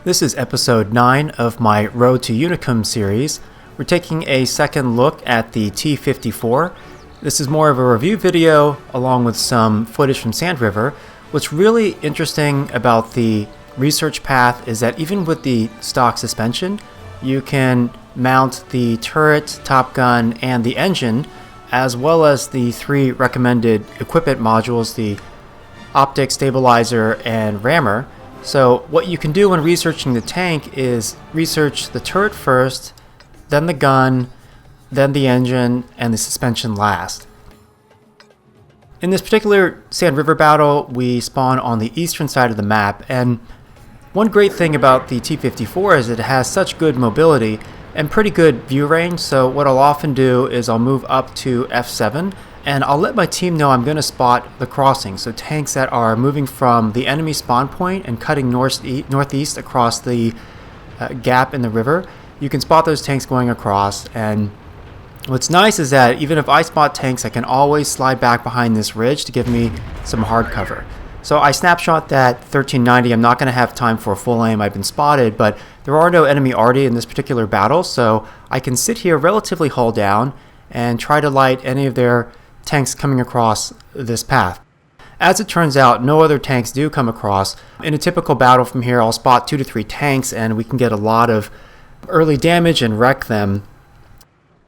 This is episode 9 of my Road to Unicum series. We're taking a second look at the T-54. This is more of a review video along with some footage from Sand River. What's really interesting about the research path is that even with the stock suspension, you can mount the turret, top gun, and the engine, as well as the 3 recommended equipment modules, the optic, stabilizer, and rammer. So what you can do when researching the tank is research the turret first, then the gun, then the engine, and the suspension last. In this particular Sand River battle, we spawn on the eastern side of the map, and one great thing about the T-54 is it has such good mobility and pretty good view range. So what I'll often do is I'll move up to F7 and I'll let my team know I'm going to spot the crossing. So tanks that are moving from the enemy spawn point and cutting northeast across the gap in the river, you can spot those tanks going across. And what's nice is that even if I spot tanks, I can always slide back behind this ridge to give me some hard cover. So I snapshot that 1390. I'm not going to have time for a full aim. I've been spotted, but there are no enemy already in this particular battle, so I can sit here relatively hull down and try to light any of their tanks coming across this path. As it turns out, no other tanks do come across. In a typical battle from here, I'll spot 2 to 3 tanks and we can get a lot of early damage and wreck them.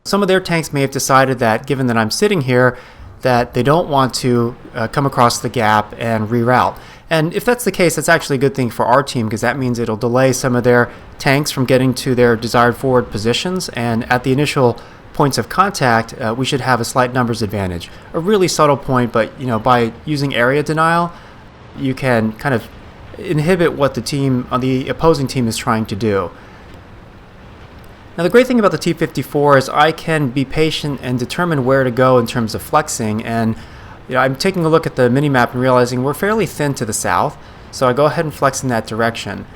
Some of their tanks may have decided that, given that I'm sitting here, that they don't want to come across the gap and reroute. And if that's the case, that's actually a good thing for our team, because that means it'll delay some of their tanks from getting to their desired forward positions, and at the initial points of contact, we should have a slight numbers advantage. A really subtle point, but by using area denial, you can kind of inhibit what the opposing team is trying to do. Now the great thing about the T-54 is I can be patient and determine where to go in terms of flexing, and I'm taking a look at the minimap and realizing we're fairly thin to the south, so I go ahead and flex in that direction.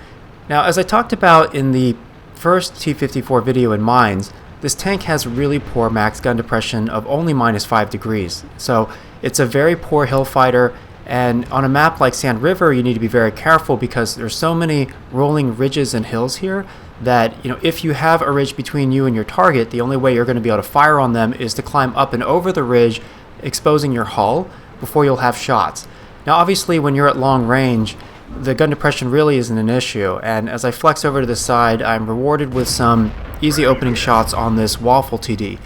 Now, as I talked about in the first T-54 video in Mines, this tank has really poor max gun depression of only -5 degrees. So it's a very poor hill fighter, and on a map like Sand River, you need to be very careful because there's so many rolling ridges and hills here that if you have a ridge between you and your target, the only way you're going to be able to fire on them is to climb up and over the ridge, exposing your hull before you'll have shots. Now obviously when you're at long range, the gun depression really isn't an issue, and as I flex over to the side, I'm rewarded with some easy opening shots on this waffle TD.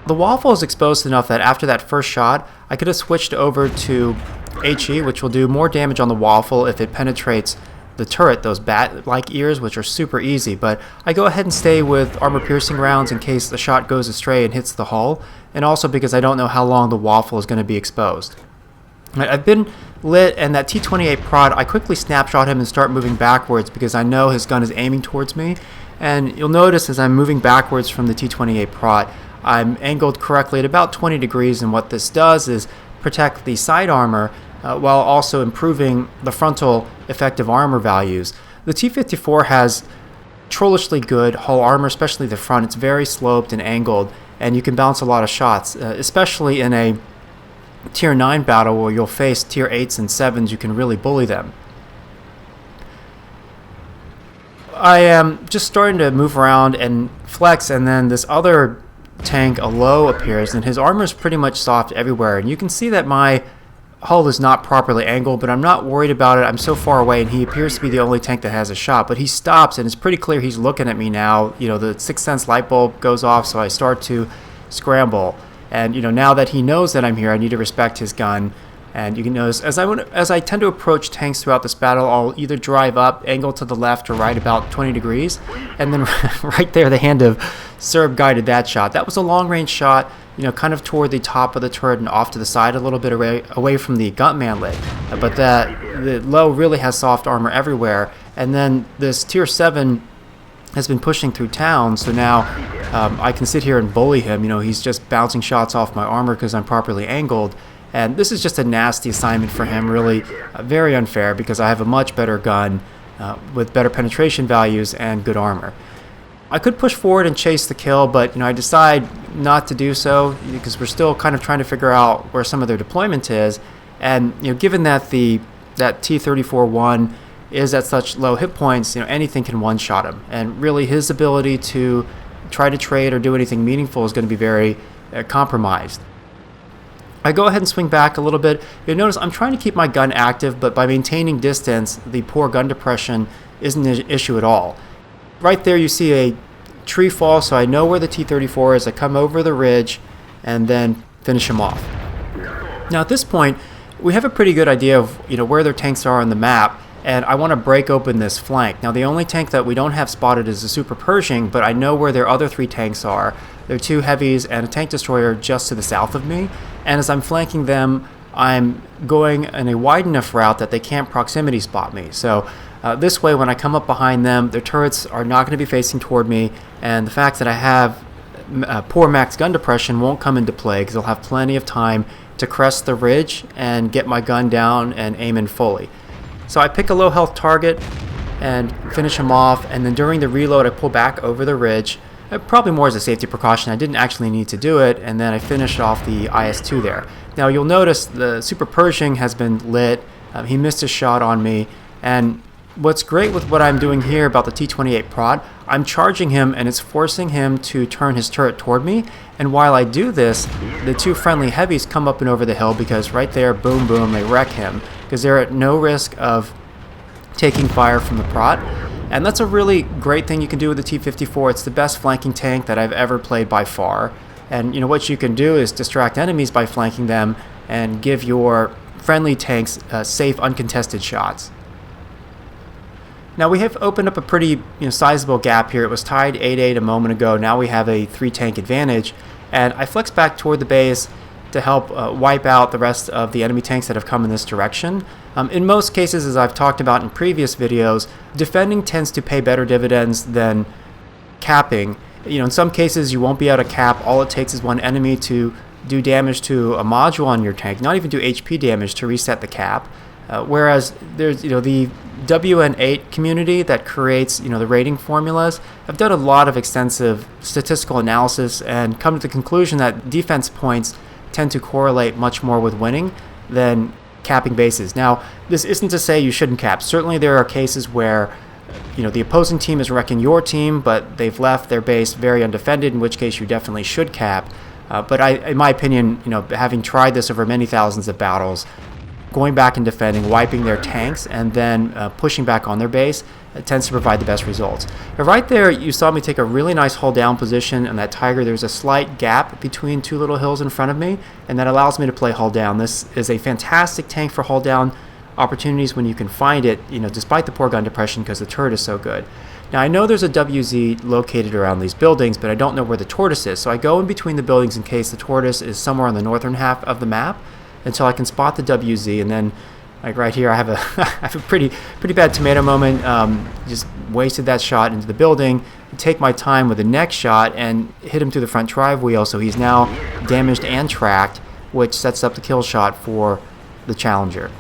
The waffle is exposed enough that after that first shot, I could have switched over to HE, which will do more damage on the waffle if it penetrates the turret, those bat-like ears, which are super easy, but I go ahead and stay with armor-piercing rounds in case the shot goes astray and hits the hull, and also because I don't know how long the waffle is going to be exposed. I've been lit, and that T-28 prod, I quickly snapshot him and start moving backwards because I know his gun is aiming towards me, and you'll notice as I'm moving backwards from the T-28 prod, I'm angled correctly at about 20 degrees, and what this does is protect the side armor while also improving the frontal effective armor values. The T-54 has trollishly good hull armor, especially the front. It's very sloped and angled, and you can bounce a lot of shots, especially in a Tier 9 battle where you'll face Tier 8s and 7s. You can really bully them. I am just starting to move around and flex, and then this other tank, a low, appears, and his armor is pretty much soft everywhere, and you can see that my hull is not properly angled, but I'm not worried about it. I'm so far away, and he appears to be the only tank that has a shot, but he stops, and it's pretty clear he's looking at me now. The Sixth Sense light bulb goes off, so I start to scramble, and now that he knows that I'm here, I need to respect his gun. And you can notice as I tend to approach tanks throughout this battle, I'll either drive up, angle to the left or right about 20 degrees, and then right there the hand of Serb guided that shot. That was a long range shot, kind of toward the top of the turret and off to the side a little bit away from the gun manlet. But the low really has soft armor everywhere, and then this Tier 7 has been pushing through town, so now I can sit here and bully him. He's just bouncing shots off my armor because I'm properly angled. And this is just a nasty assignment for him, really very unfair, because I have a much better gun with better penetration values and good armor. I could push forward and chase the kill, but I decide not to do so because we're still kind of trying to figure out where some of their deployment is. And given that that T-34-1 is at such low hit points, anything can one-shot him. And really his ability to try to trade or do anything meaningful is going to be very compromised. I go ahead and swing back a little bit. You'll notice I'm trying to keep my gun active, but by maintaining distance, the poor gun depression isn't an issue at all. Right there you see a tree fall, so I know where the T-34 is. I come over the ridge and then finish him off. Now at this point, we have a pretty good idea of where their tanks are on the map, and I want to break open this flank. Now the only tank that we don't have spotted is the Super Pershing, but I know where their other 3 tanks are. There are 2 heavies and a tank destroyer just to the south of me, and as I'm flanking them, I'm going in a wide enough route that they can't proximity spot me. So this way, when I come up behind them, their turrets are not going to be facing toward me, and the fact that I have poor max gun depression won't come into play because I'll have plenty of time to crest the ridge and get my gun down and aim in fully. So I pick a low health target and finish him off, and then during the reload I pull back over the ridge, probably more as a safety precaution. I didn't actually need to do it, and then I finish off the IS-2 there. Now you'll notice the Super Pershing has been lit. He missed a shot on me, and what's great with what I'm doing here about the T-28 prod, I'm charging him and it's forcing him to turn his turret toward me, and while I do this, the 2 friendly heavies come up and over the hill because right there, boom boom, they wreck him because they're at no risk of taking fire from the prod. And that's a really great thing you can do with the T-54. It's the best flanking tank that I've ever played by far. And what you can do is distract enemies by flanking them and give your friendly tanks safe, uncontested shots. Now we have opened up a pretty sizable gap here. It was tied 8-8 a moment ago. Now we have a 3-tank advantage, and I flex back toward the base to help wipe out the rest of the enemy tanks that have come in this direction. In most cases, as I've talked about in previous videos, defending tends to pay better dividends than capping. In some cases you won't be able to cap. All it takes is one enemy to do damage to a module on your tank, not even do HP damage to reset the cap. Whereas there's the WN8 community that creates the rating formulas. I've done a lot of extensive statistical analysis and come to the conclusion that defense points tend to correlate much more with winning than capping bases. Now this isn't to say you shouldn't cap. Certainly there are cases where the opposing team is wrecking your team, but they've left their base very undefended, in which case you definitely should cap. But in my opinion, having tried this over many thousands of battles, going back and defending, wiping their tanks, and then pushing back on their base, it tends to provide the best results. But right there, you saw me take a really nice hull down position on that Tiger. There's a slight gap between 2 little hills in front of me, and that allows me to play hull down. This is a fantastic tank for hull down opportunities when you can find it, despite the poor gun depression because the turret is so good. Now I know there's a WZ located around these buildings, but I don't know where the tortoise is, so I go in between the buildings in case the tortoise is somewhere on the northern half of the map until I can spot the WZ, and then like right here I have a I have a pretty bad tomato moment. Just wasted that shot into the building, take my time with the next shot and hit him through the front drive wheel, so he's now damaged and tracked, which sets up the kill shot for the Challenger.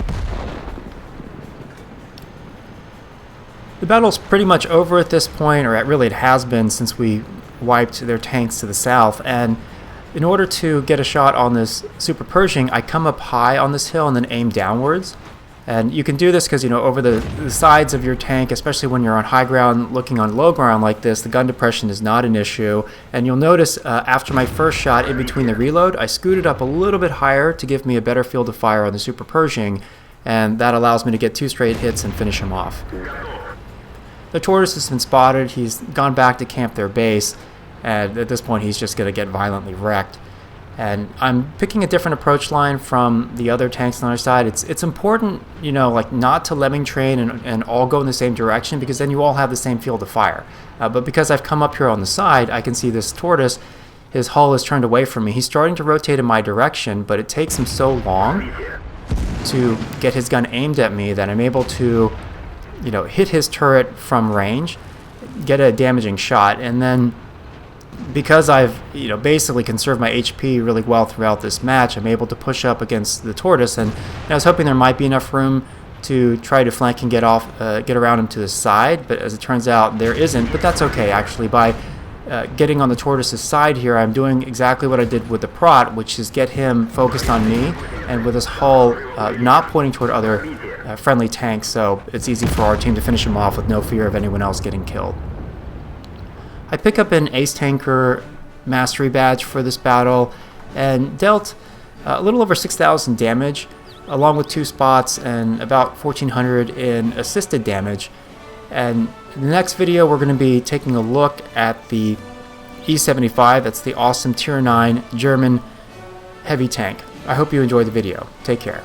The battle's pretty much over at this point, or really it has been since we wiped their tanks to the south, and in order to get a shot on this Super Pershing, I come up high on this hill and then aim downwards. And you can do this because, over the sides of your tank, especially when you're on high ground looking on low ground like this, the gun depression is not an issue. And you'll notice after my first shot in between the reload, I scooted up a little bit higher to give me a better field of fire on the Super Pershing, and that allows me to get 2 straight hits and finish him off. The tortoise has been spotted. He's gone back to camp their base, and at this point he's just going to get violently wrecked. And I'm picking a different approach line from the other tanks on the other side. It's important, not to lemming train and all go in the same direction, because then you all have the same field of fire. But because I've come up here on the side, I can see this tortoise, his hull is turned away from me. He's starting to rotate in my direction, but it takes him so long to get his gun aimed at me that I'm able to hit his turret from range, get a damaging shot, and then because I've basically conserved my HP really well throughout this match, I'm able to push up against the tortoise, and I was hoping there might be enough room to try to flank and get around him to the side, but as it turns out there isn't. But that's okay, actually. By getting on the tortoise's side here, I'm doing exactly what I did with the prot, which is get him focused on me, and with his hull not pointing toward other friendly tank, so it's easy for our team to finish him off with no fear of anyone else getting killed. I pick up an Ace Tanker Mastery badge for this battle and dealt a little over 6,000 damage, along with 2 spots and about 1,400 in assisted damage. And in the next video, we're going to be taking a look at the E-75. That's the awesome Tier 9 German heavy tank. I hope you enjoyed the video. Take care.